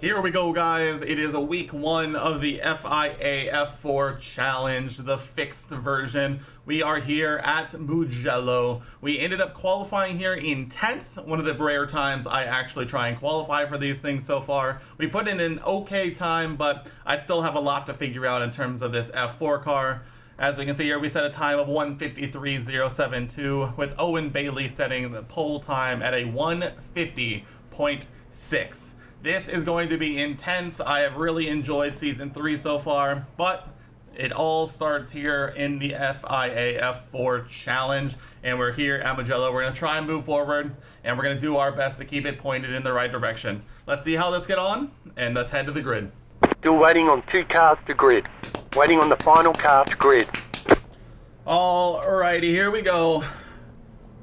Here we go, guys. It is a week one of the FIA F4 Challenge, the fixed version. We are here at Mugello. We ended up qualifying here in 10th, one of the rare times I actually try and qualify for these things so far. We put in an okay time, but I still have a lot to figure out in terms of this F4 car. As we can see here, we set a time of 1:53.072, with Owen Bailey setting the pole time at a 1:50.6. This is going to be intense. I have really enjoyed Season 3 so far, but it all starts here in the FIA F4 Challenge, and we're here at Mugello. We're going to try and move forward, and we're going to do our best to keep it pointed in the right direction. Let's see how this get on, and let's head to the grid. Still waiting on 2 cars to grid. Waiting on the final car to grid. Alrighty, here we go.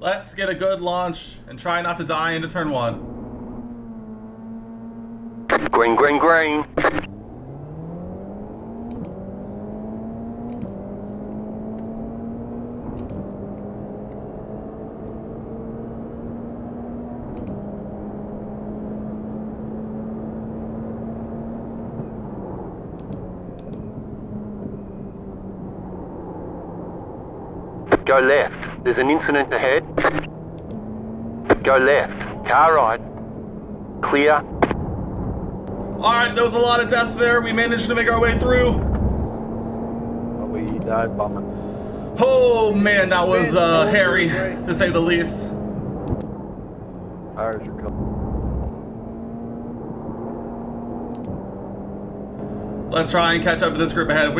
Let's get a good launch and try not to die into turn 1. Green, green, green. Go left. There's an incident ahead. Go left. Car right. Clear. Alright, there was a lot of death there. We managed to make our way through. We died bombing. Oh man, that was hairy, to say the least. Tires are coming. Let's try and catch up to this group ahead. If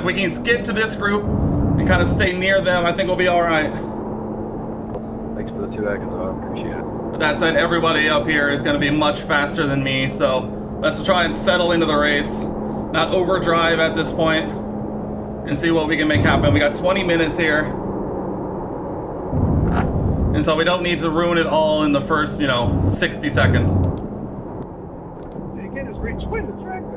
we can skip to this group and kind of stay near them, I think we'll be alright. Thanks for the 2 seconds, I appreciate it. But that said, everybody up here is going to be much faster than me, so let's try and settle into the race. Not overdrive at this point, and see what we can make happen. We got 20 minutes here. And so we don't need to ruin it all in the first, 60 seconds. You can't just reach win the track there.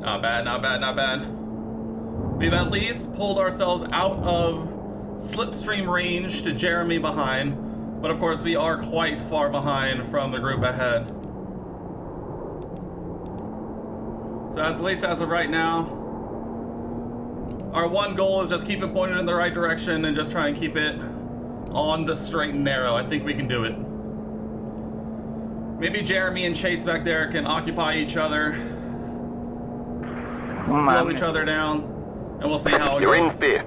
Not bad, not bad, not bad. We've at least pulled ourselves out of slipstream range to Jeremy behind, but of course we are quite far behind from the group ahead. So at least as of right now, our one goal is just keep it pointed in the right direction and just try and keep it on the straight and narrow. I think we can do it. Maybe Jeremy and Chase back there can occupy each other, slow each other down, and we'll see how it You're goes. in 5th.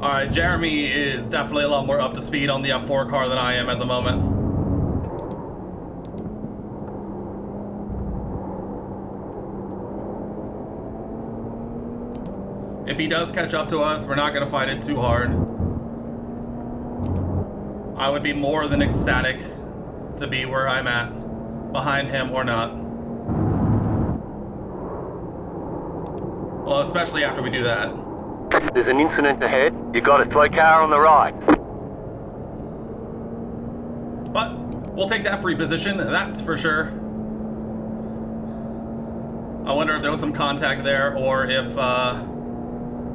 Alright, Jeremy is definitely a lot more up to speed on the F4 car than I am at the moment. If he does catch up to us, we're not going to fight it too hard. I would be more than ecstatic to be where I'm at, behind him or not. Well, especially after we do that. There's an incident ahead. You got a slow car on the right. But we'll take that free position, that's for sure. I wonder if there was some contact there, or if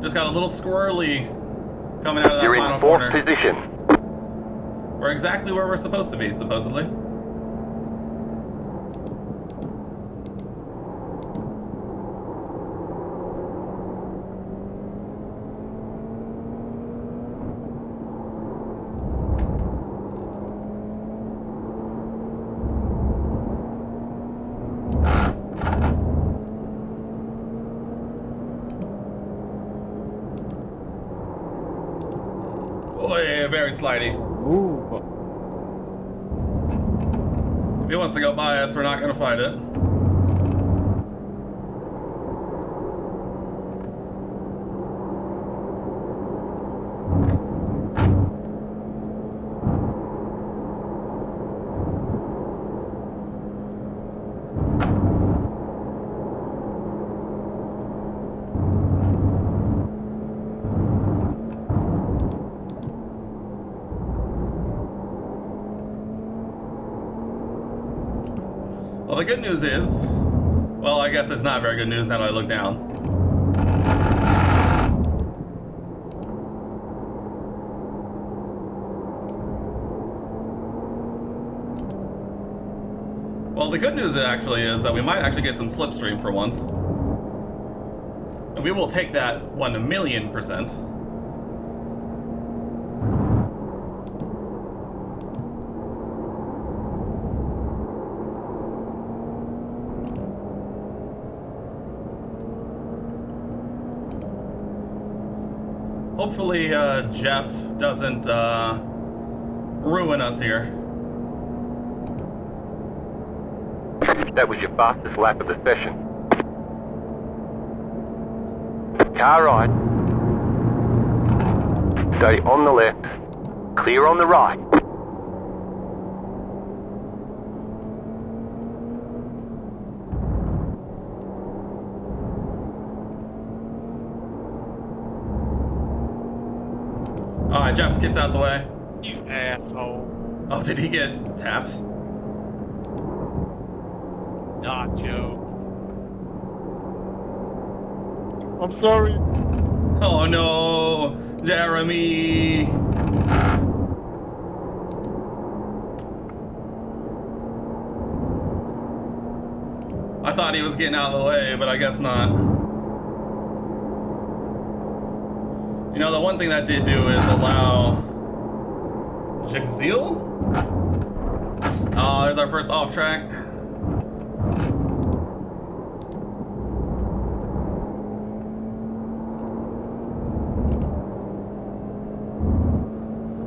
just got a little squirrely Coming out of that You're final in fourth corner. position. We're exactly where we're supposed to be, supposedly. Oh, yeah, very slidey. Ooh. If he wants to go by us, we're not going to fight it. Well, the good news is, well, I guess it's not very good news now that I look down. Well, the good news actually is that we might actually get some slipstream for once. And we will take that 1,000,000%. Hopefully, Jeff doesn't, ruin us here. That was your fastest lap of the session. Car right. Stay on the left. Clear on the right. Alright, Jeff gets out the way. You asshole. Oh, did he get taps? Not you. I'm sorry. Oh no, Jeremy. I thought he was getting out of the way, but I guess not. You know, the one thing that did do is allow Jigzeal? Oh, there's our first off track.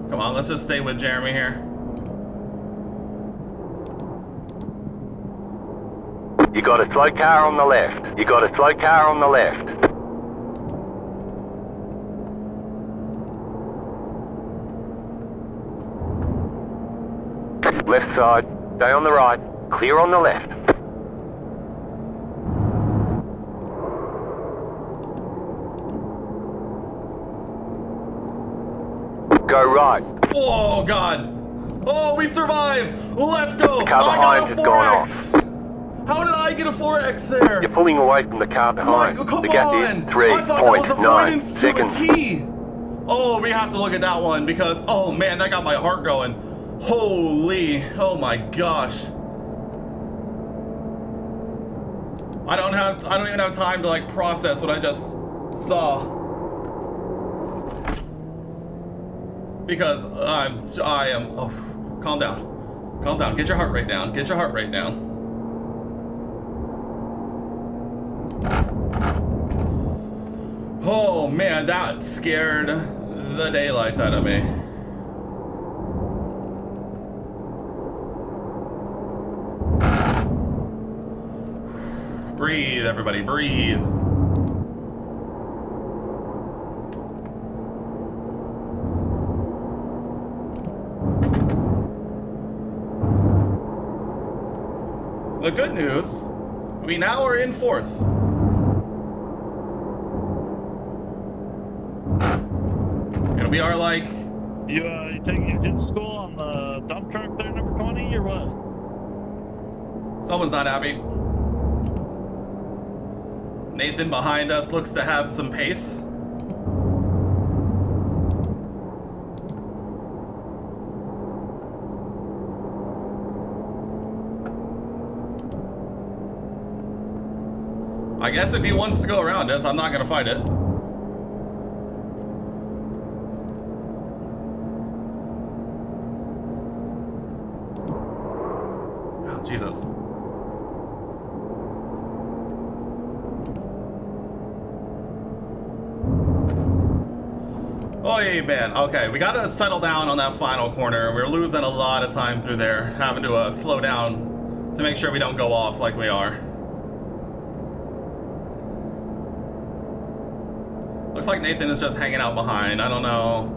Come on, let's just stay with Jeremy here. You got a slow car on the left. You got a slow car on the left. Left side. Stay on the right. Clear on the left. Go right. Oh, God. Oh, we survive. Let's go. car I behind got a has gone 4X. How did I get a 4X there? You're pulling away from the car behind. Come The gap on. is I thought that was 3.9 avoidance to a seconds. T. Oh, we have to look at that one because, oh, man, that got my heart going. Holy. Oh, my gosh. I don't even have time to, like, process what I just saw. Because I am, oh, calm down. Calm down. Get your heart rate down. Get your heart rate down. Oh man, that scared the daylights out of me. Breathe, everybody, breathe. The good news, we now are in fourth. And we are like... You taking your kids to school on the dump truck there, number 20, or what? Someone's not happy. Nathan behind us looks to have some pace. I guess if he wants to go around us, I'm not gonna fight it. Oh, Jesus. Oh, yeah, man. Okay, we gotta settle down on that final corner. We're losing a lot of time through there, having to slow down to make sure we don't go off like we are. Looks like Nathan is just hanging out behind. I don't know.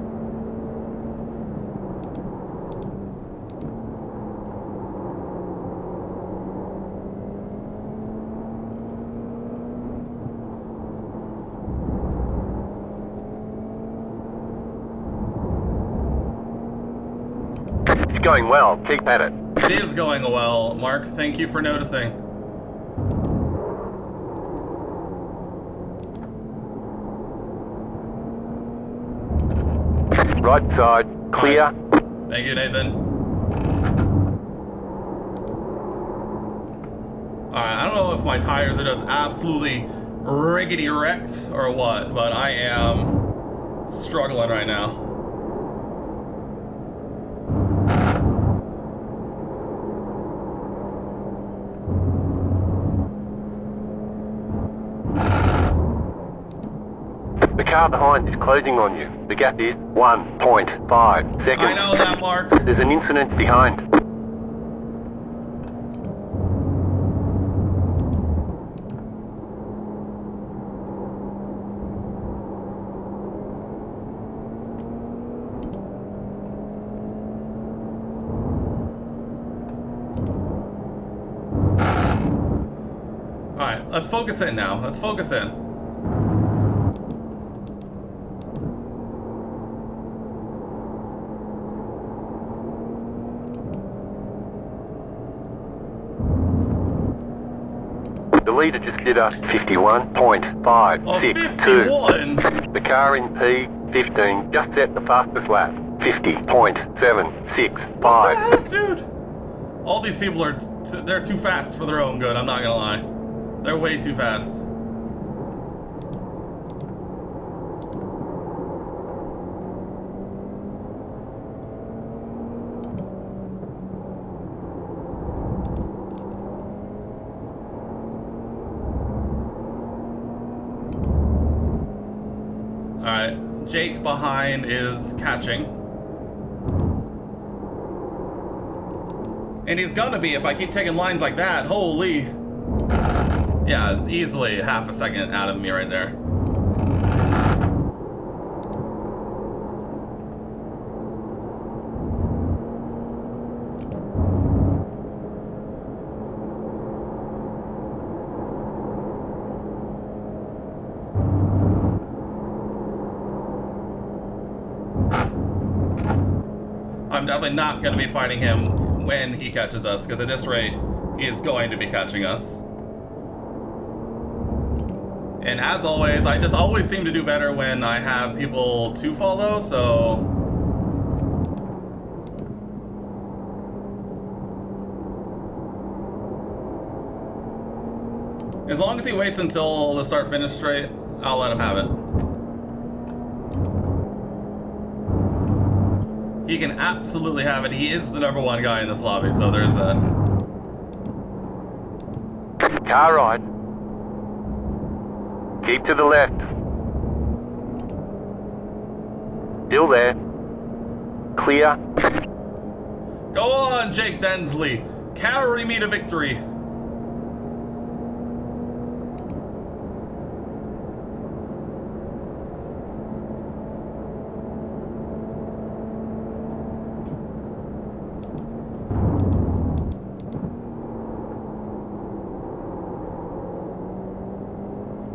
It's going well. Keep at it. It is going well, Mark. Thank you for noticing. Right side. Clear. Thank you, Nathan. Alright, I don't know if my tires are just absolutely riggedy wrecked or what, but I am struggling right now. The car behind is closing on you. The gap is 1.5 seconds. I know that, Mark. There's an incident behind. Alright, let's focus in now. Let's focus in. The leader just did a 51.562. Oh, 51? The car in P15 just set the fastest lap. 50.765. What the heck, dude? All these people are, they're too fast for their own good, I'm not gonna lie. They're way too fast. Alright, Jake behind is catching. And he's gonna be if I keep taking lines like that. Holy. Yeah, easily half a second out of me right there. I'm definitely not going to be fighting him when he catches us, because at this rate, he is going to be catching us. And as always, I just always seem to do better when I have people to follow, so... As long as he waits until the start-finish straight, I'll let him have it. He can absolutely have it. He is the #1 guy in this lobby, so there's that. Car right. Keep to the left. Still there. Clear. Go on, Jake Densley. Carry me to victory.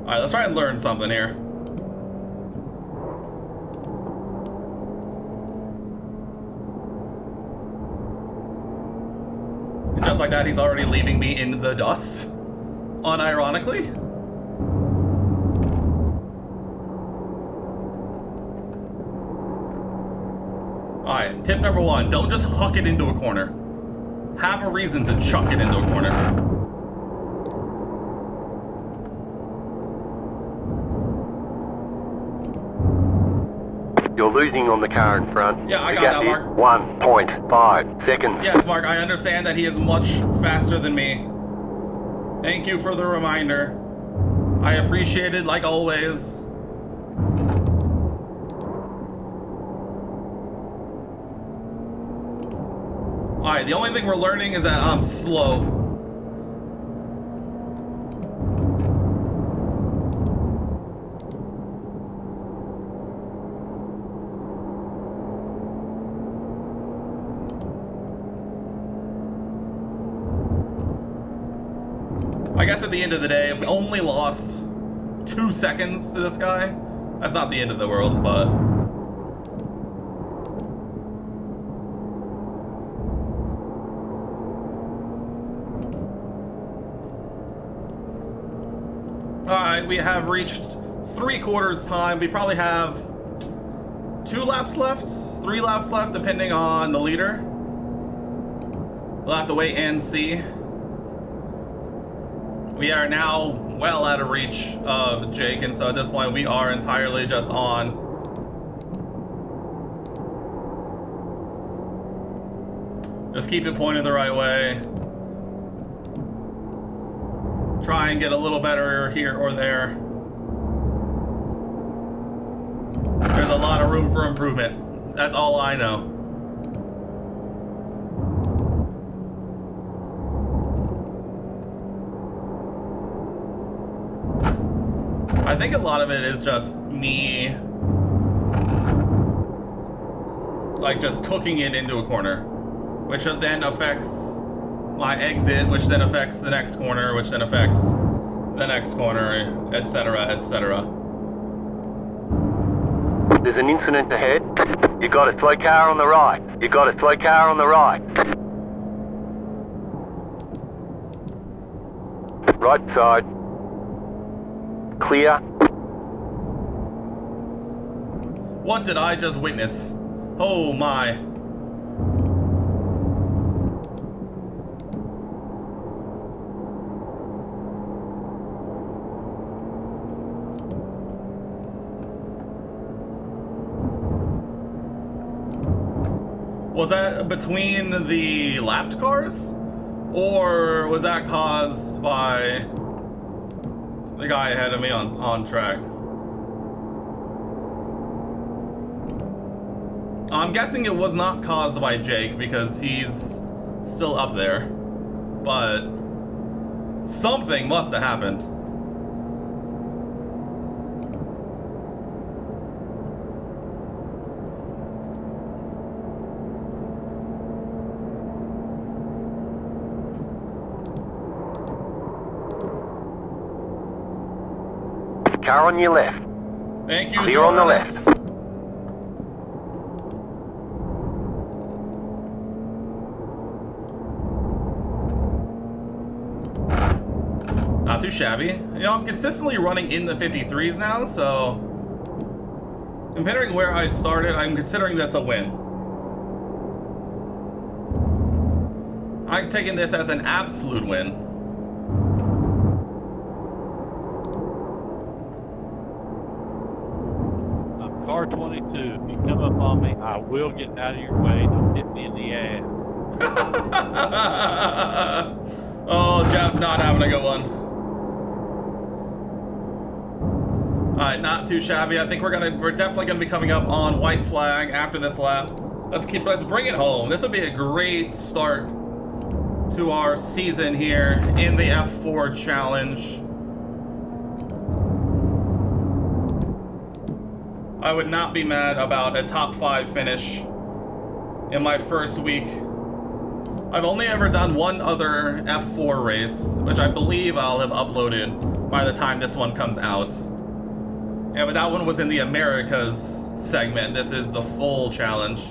Alright, let's try and learn something here. And just like that, he's already leaving me in the dust. Unironically. Alright, tip #1, don't just huck it into a corner. Have a reason to chuck it into a corner. cruising on the car in front. Yeah, I The got gap that, is Mark. 1.5 seconds. Yes, Mark, I understand that he is much faster than me. Thank you for the reminder. I appreciate it like always. Alright, the only thing we're learning is that I'm slow. I guess at the end of the day, if we only lost 2 seconds to this guy, that's not the end of the world, but... Alright, we have reached 3/4 time. We probably have 2 laps left, 3 laps left, depending on the leader. We'll have to wait and see. We are now well out of reach of Jake, and so at this point we are entirely just on. Just keep it pointed the right way. Try and get a little better here or there. There's a lot of room for improvement. That's all I know. I think a lot of it is just me, like, just cooking it into a corner, which then affects my exit, which then affects the next corner, which then affects the next corner, etc., etc. There's an incident ahead. You got a slow car on the right. You got a slow car on the right. Right side. Clear. What did I just witness? Oh my. Was that between the lapped cars? Or was that caused by the guy ahead of me on track? I'm guessing it was not caused by Jake because he's still up there. But something must have happened. Car on your left. Thank you, Clear on the Johannes. left. Not too shabby. You know, I'm consistently running in the 53s now, so considering where I started, I'm considering this a win. I'm taking this as an absolute win. I'm car 22. If you come up on me, I will get out of your way. Don't hit me in the ass. Oh, Jeff not having a good one. Alright, not too shabby. I think we're definitely gonna be coming up on white flag after this lap. Let's bring it home. This would be a great start to our season here in the F4 challenge. I would not be mad about a top 5 finish in my first week. I've only ever done one other F4 race, which I believe I'll have uploaded by the time this one comes out. Yeah, but that one was in the Americas segment. This is the full challenge.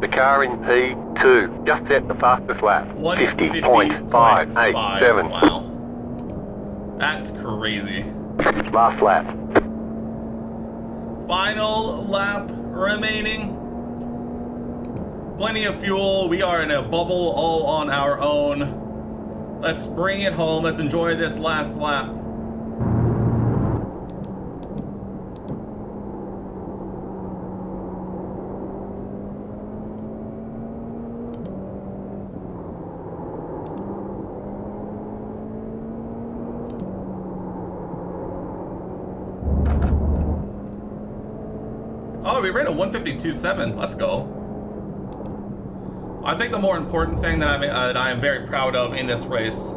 The car in P2 just set the fastest lap. 50.587. Wow. That's crazy. Last lap. Final lap remaining. Plenty of fuel. We are in a bubble all on our own. Let's bring it home. Let's enjoy this last lap. Oh, we ran a 152.7. Let's go. I think the more important thing that I am very proud of in this race,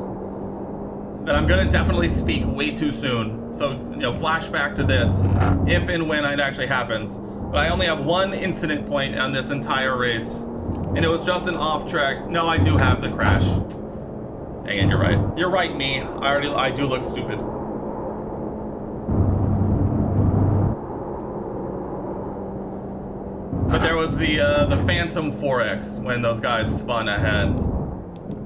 that I'm gonna definitely speak way too soon. So, you know, flashback to this, if and when it actually happens. But I only have one incident point on this entire race, and it was just an off track. No, I do have the crash. Dang it, you're right. You're right, me. I do look stupid. But there was the Phantom 4X when those guys spun ahead.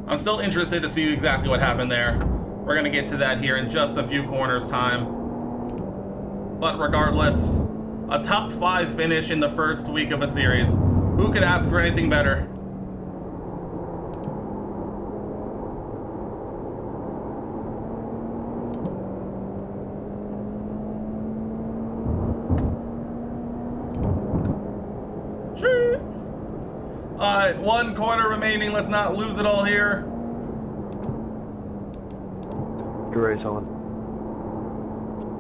I'm still interested to see exactly what happened there. We're gonna get to that here in just a few corners time. But regardless, a top 5 finish in the first week of a series. Who could ask for anything better? Alright, 1 corner remaining. Let's not lose it all here. Your race on.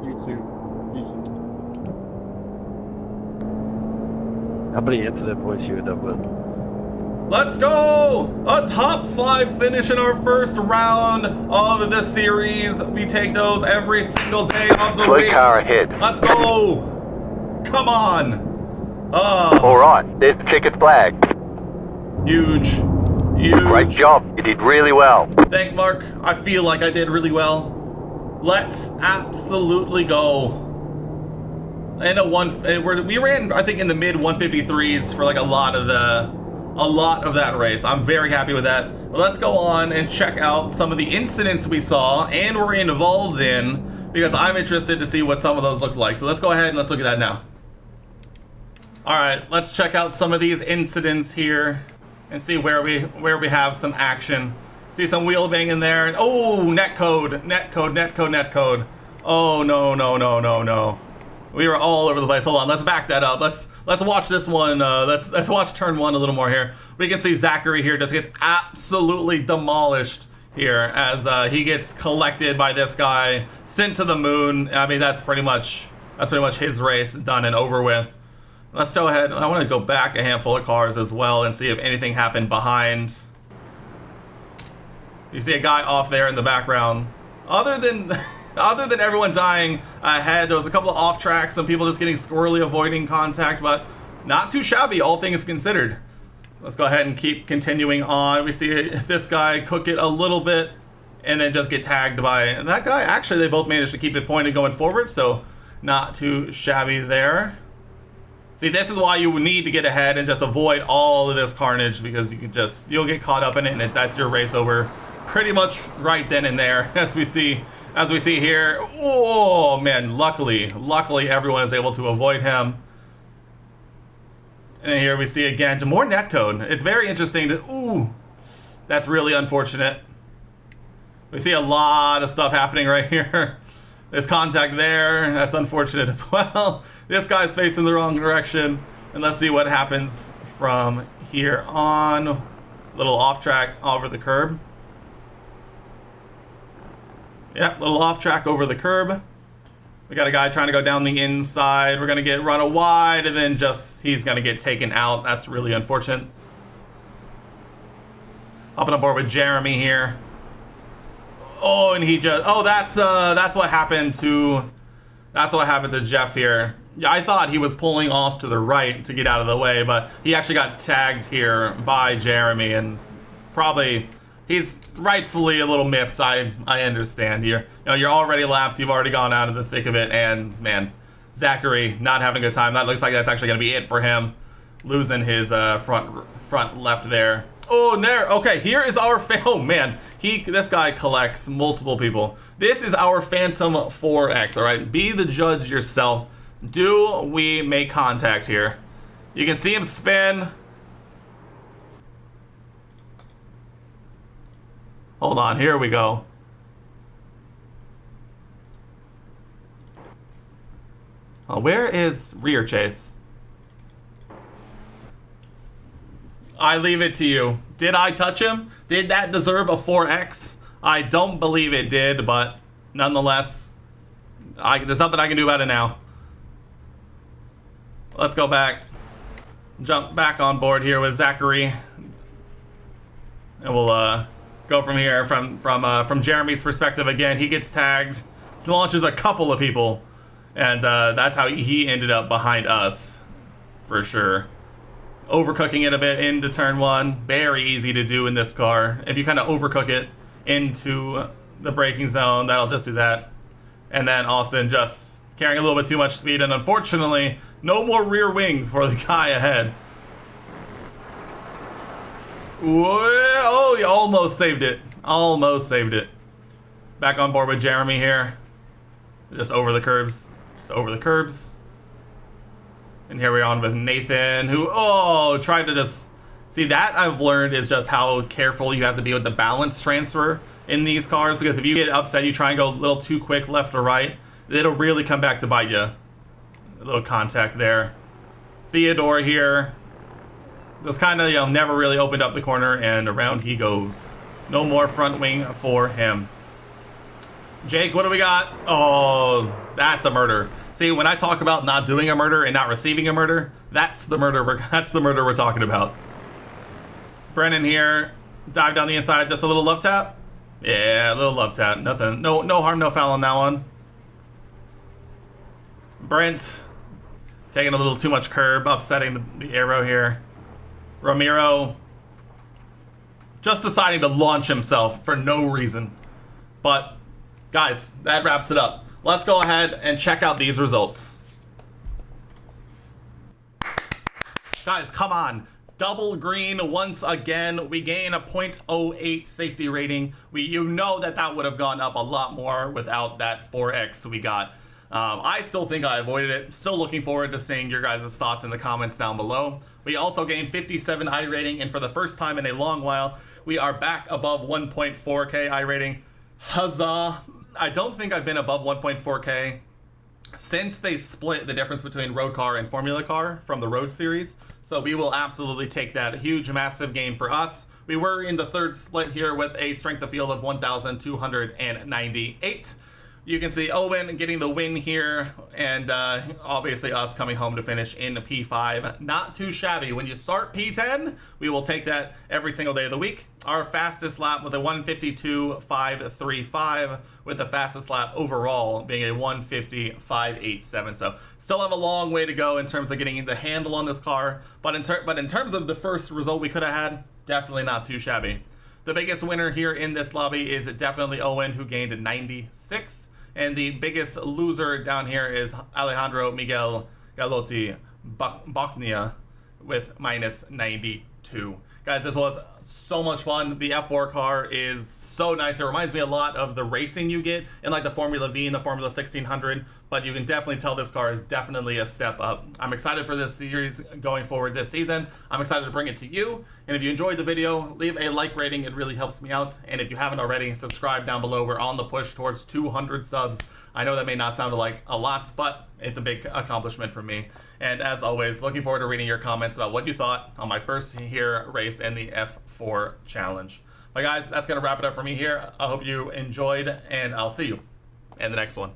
You too. How many incident points you end up with? Let's go! A top 5 finish in our first round of the series. We take those every single day of the Slow week. car ahead. Let's go! Come on! Alright, there's the checkered flag. Huge. Huge. Great job, you did really well. Thanks, Mark. I feel like I did really well. Let's absolutely go. And we ran, I think, in the mid 153s for like a lot of that race. I'm very happy with that. Well, let's go on and check out some of the incidents we saw and were involved in, because I'm interested to see what some of those looked like. So let's go ahead and let's look at that now. All right, let's check out some of these incidents here and see where we have some action. See some wheel banging there, and oh, netcode. Oh no. We were all over the place. Hold on, let's back that up. Let's watch this one. Let's watch turn 1 a little more here. We can see Zachary here just gets absolutely demolished here as he gets collected by this guy, sent to the moon. I mean, that's pretty much his race done and over with. Let's go ahead. I want to go back a handful of cars as well and see if anything happened behind. You see a guy off there in the background. Other than everyone dying ahead, there was a couple of off tracks, some people just getting squirrely, avoiding contact, but not too shabby, all things considered. Let's go ahead and keep continuing on. We see this guy cook it a little bit and then just get tagged by that guy. Actually, they both managed to keep it pointed going forward, so not too shabby there. See, this is why you need to get ahead and just avoid all of this carnage, because you'll get caught up in it, and that's your race over pretty much right then and there, as we see here. Oh man, luckily everyone is able to avoid him. And here we see again more netcode. It's very interesting to, ooh, that's really unfortunate. We see a lot of stuff happening right here. There's contact there. That's unfortunate as well. This guy's facing the wrong direction. And let's see what happens from here on. Little off track over the curb. Yep, little off track over the curb. We got a guy trying to go down the inside. We're going to get run wide, and then he's going to get taken out. That's really unfortunate. Hopping aboard with Jeremy here. Oh, and that's what happened to Jeff here. Yeah, I thought he was pulling off to the right to get out of the way, but he actually got tagged here by Jeremy, and probably he's rightfully a little miffed. I understand. You're already lapped, you've already gone out of the thick of it, and man, Zachary not having a good time. That looks like that's actually gonna be it for him, losing his front left there. Oh, and there. Okay, here is our oh man, this guy collects multiple people. This is our Phantom 4X. All right, be the judge yourself. Do we make contact here? You can see him spin. Hold on, here we go. Oh, where is rear chase? I leave it to you. Did I touch him? Did that deserve a 4X? I don't believe it did, but nonetheless, there's nothing I can do about it now. Let's go back. Jump back on board here with Zachary. And we'll go from here from Jeremy's perspective again. He gets tagged, launches a couple of people, and that's how he ended up behind us for sure. Overcooking it a bit into turn one. Very easy to do in this car. If you kind of overcook it into the braking zone, that'll just do that. And then Austin just carrying a little bit too much speed, and unfortunately, no more rear wing for the guy ahead. Oh, he almost saved it. Almost saved it. Back on board with Jeremy here. Just over the curbs. Just over the curbs. And here we're on with Nathan, who, tried to just... See, that I've learned is just how careful you have to be with the balance transfer in these cars, because if you get upset, you try and go a little too quick left or right, it'll really come back to bite you. A little contact there. Theodore here. Just kind of, never really opened up the corner, and around he goes. No more front wing for him. Jake, what do we got? Oh, that's a murder. See, when I talk about not doing a murder and not receiving a murder, that's the murder we're talking about. Brennan here, dive down the inside, just a little love tap. Yeah, a little love tap. Nothing, no harm, no foul on that one. Brent taking a little too much curb, upsetting the arrow here. Ramiro just deciding to launch himself for no reason. But guys, that wraps it up. Let's go ahead and check out these results. Guys, come on. Double green once again. We gain a 0.08 safety rating. You know that would have gone up a lot more without that 4X we got. I still think I avoided it. Still looking forward to seeing your guys' thoughts in the comments down below. We also gained 57 iRating, and for the first time in a long while, we are back above 1.4K iRating. Huzzah! I don't think I've been above 1.4K since they split the difference between road car and formula car from the road series. So we will absolutely take that. Huge, massive gain for us. We were in the third split here with a strength of field of 1,298. You can see Owen getting the win here, and obviously us coming home to finish in P5. Not too shabby. When you start P10, we will take that every single day of the week. Our fastest lap was a 152.535, with the fastest lap overall being a 150.587. So still have a long way to go in terms of getting the handle on this car. But in terms of the first result we could have had, definitely not too shabby. The biggest winner here in this lobby is definitely Owen, who gained 96. And the biggest loser down here is Alejandro Miguel Galotti Bachnia with minus 92. Guys, this was so much fun. The F4 car is so nice. It reminds me a lot of the racing you get in like the Formula V and the Formula 1600, but you can definitely tell this car is definitely a step up. I'm excited for this series going forward this season. I'm excited to bring it to you. And if you enjoyed the video, leave a like rating. It really helps me out. And if you haven't already, subscribe down below. We're on the push towards 200 subs. I know that may not sound like a lot, but it's a big accomplishment for me. And as always, looking forward to reading your comments about what you thought on my first here race in the F4 challenge. But guys, that's going to wrap it up for me here. I hope you enjoyed, and I'll see you in the next one.